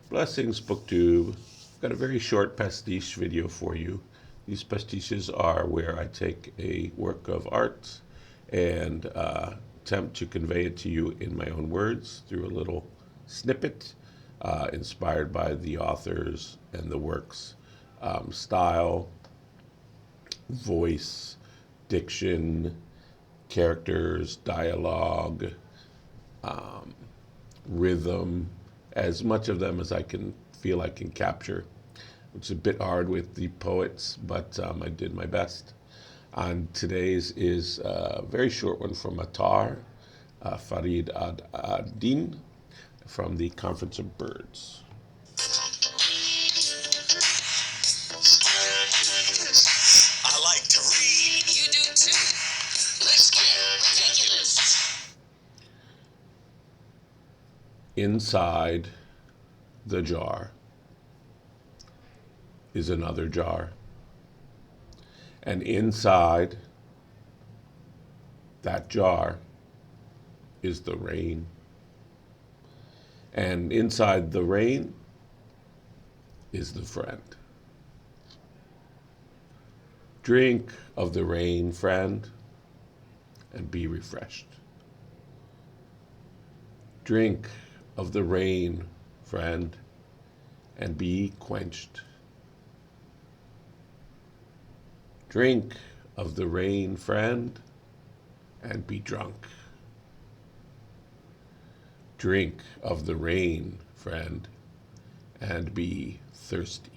Blessings, BookTube. I've got a very short pastiche video for you. These pastiches are where I take a work of art and attempt to convey it to you in my own words through a little snippet inspired by the authors and the work's style, voice, diction, characters, dialogue, rhythm, as much of them as I can feel I can capture, which is a bit hard with the poets, but I did my best. And today's is a very short one from Attar, Farid ad-Din, from the Conference of Birds. I like to read. You do too. Let's get ridiculous. Inside the jar is another jar. And inside that jar is the rain. And inside the rain is the friend. Drink of the rain, friend, and be refreshed. Drink of the rain, friend, and be quenched. Drink of the rain, friend, and be drunk. Drink of the rain, friend, and be thirsty.